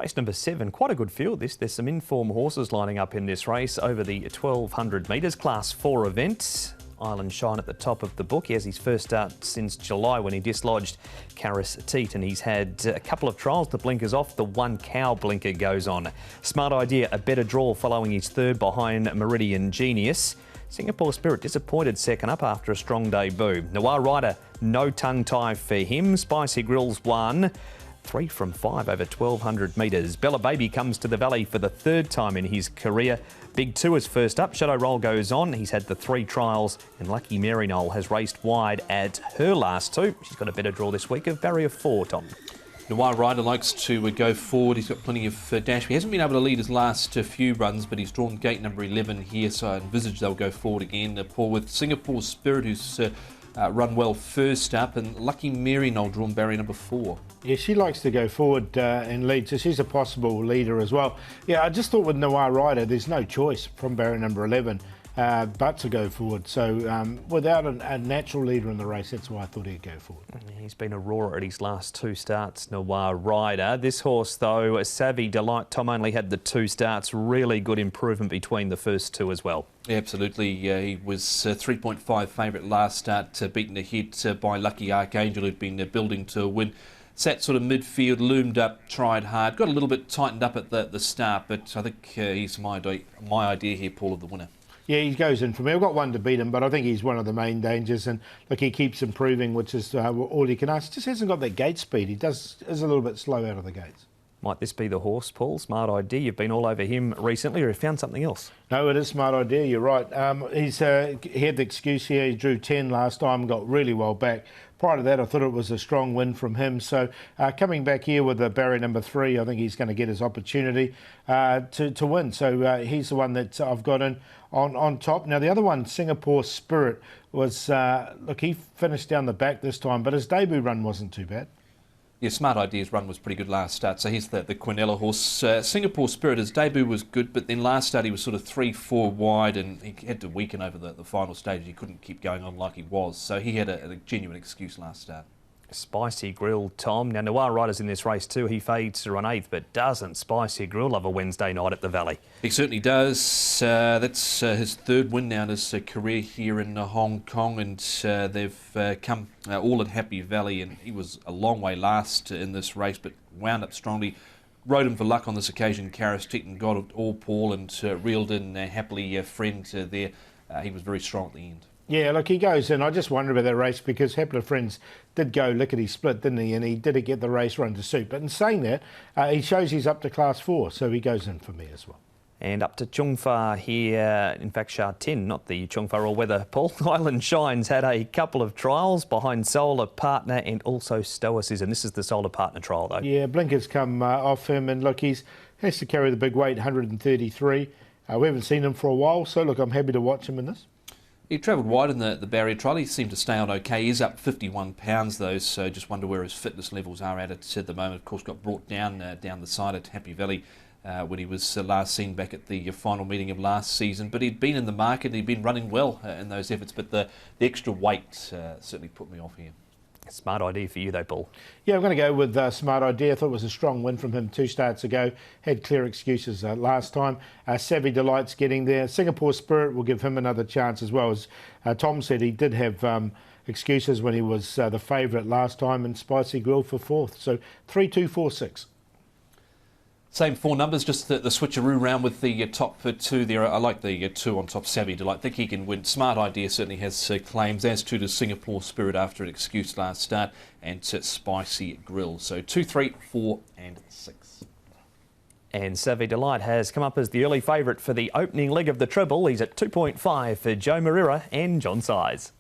Race number 7, quite a good field this. There's some in-form horses lining up in this race over the 1200 metres Class 4 event. Island Shine at the top of the book. He has his first start since July when he dislodged Caris Teat, and he's had a couple of trials. The blinkers off, the one cow blinker goes on. Smart Idea, a better draw following his third behind Meridian Genius. Singapore Spirit disappointed second up after a strong debut. Noir Rider, no tongue tie for him. Spicy Grills won. 3 from 5 over 1200 metres. Bella Baby comes to the Valley for the third time in his career. Big Two is first up. Shadow Roll goes on. He's had the 3 trials, and Lucky Mary Knoll has raced wide at her last 2. She's got a better draw this week of Barrier 4, Tom. Noir Rider likes to go forward. He's got plenty of dash. He hasn't been able to lead his last few runs, but he's drawn gate number 11 here, so I envisage they'll go forward again. Paul, with Singapore Spirit, who's run well first up, and Lucky Mary Knoll drawn barrier number 4. Yeah, she likes to go forward and lead, so she's a possible leader as well. Yeah, I just thought with Noir Rider, there's no choice from barrier number 11 but to go forward. So without a natural leader in the race, that's why I thought he'd go forward. He's been a roarer at his last 2 starts, Noir Rider. This horse, though, a Savvy Delight. Tom only had the 2 starts. Really good improvement between the first 2 as well. Yeah, absolutely. He was 3.5 favourite last start, beaten ahead by Lucky Archangel, who'd been building to a win. Sat sort of midfield, loomed up, tried hard, got a little bit tightened up at the start, but I think he's my idea here, Paul, of the winner. Yeah, he goes in for me. I've got one to beat him, but I think he's one of the main dangers. And look, he keeps improving, which is all he can ask. Just hasn't got that gate speed. He is a little bit slow out of the gates. Might this be the horse, Paul? Smart Idea. You've been all over him recently, or have you found something else? No, it is Smart Idea. You're right. He had the excuse here. He drew 10 last time, got really well back. Prior to that, I thought it was a strong win from him. So coming back here with the barrier number 3, I think he's going to get his opportunity to win. So he's the one that I've got in on top. Now, the other one, Singapore Spirit, was, look, he finished down the back this time, but his debut run wasn't too bad. Yeah, Smart Idea's run was pretty good last start. So here's the Quinella horse. Singapore Spirit, his debut was good, but then last start he was sort of 3-4 wide, and he had to weaken over the final stage. He couldn't keep going on like he was. So he had a genuine excuse last start. Spicy Grill, Tom. Now, Noir Rider's in this race too. He fades to run 8th, but doesn't Spicy Grill love a Wednesday night at the Valley? He certainly does. That's his 3rd win now in his career here in Hong Kong, and they've come all at Happy Valley, and he was a long way last in this race, but wound up strongly. Rode him for luck on this occasion. Caris Teat got it all, Paul, and reeled in Happily Friend there. He was very strong at the end. Yeah, look, he goes in. I just wonder about that race because Happily Friends did go lickety-split, didn't he? And he didn't get the race run to suit. But in saying that, he shows he's up to Class 4, so he goes in for me as well. And up to Chung Fa here, in fact, Sha Tin, not the Chung Fa all-weather, Paul. Island Shine's had a couple of trials behind Solar Partner and also Stoicism. This is the Solar Partner trial, though. Yeah, blinkers come off him, and look, he has to carry the big weight, 133. We haven't seen him for a while, so look, I'm happy to watch him in this. He travelled wide in the barrier trial. He seemed to stay on okay. He's up 51 pounds though, so just wonder where his fitness levels are at the moment. Of course, got brought down the side at Happy Valley when he was last seen back at the final meeting of last season. But he'd been in the market, he'd been running well in those efforts, but the extra weight certainly put me off here. Smart Idea for you though, Paul. Yeah, I'm going to go with Smart Idea. I thought it was a strong win from him 2 starts ago. Had clear excuses last time. Savvy Delight's getting there. Singapore Spirit will give him another chance as well. As Tom said, he did have excuses when he was the favourite last time, and Spicy Grill for 4th. So 3, 2, 4, 6. Same 4 numbers, just the switcheroo round with the top 2 there. I like the 2 on top, Savvy Delight. I think he can win. Smart Idea certainly has claims, as too does Singapore Spirit after an excuse last start, and Spicy Grill. So 2, 3, 4 and 6. And Savvy Delight has come up as the early favourite for the opening leg of the treble. He's at 2.5 for Joe Moreira and John Size.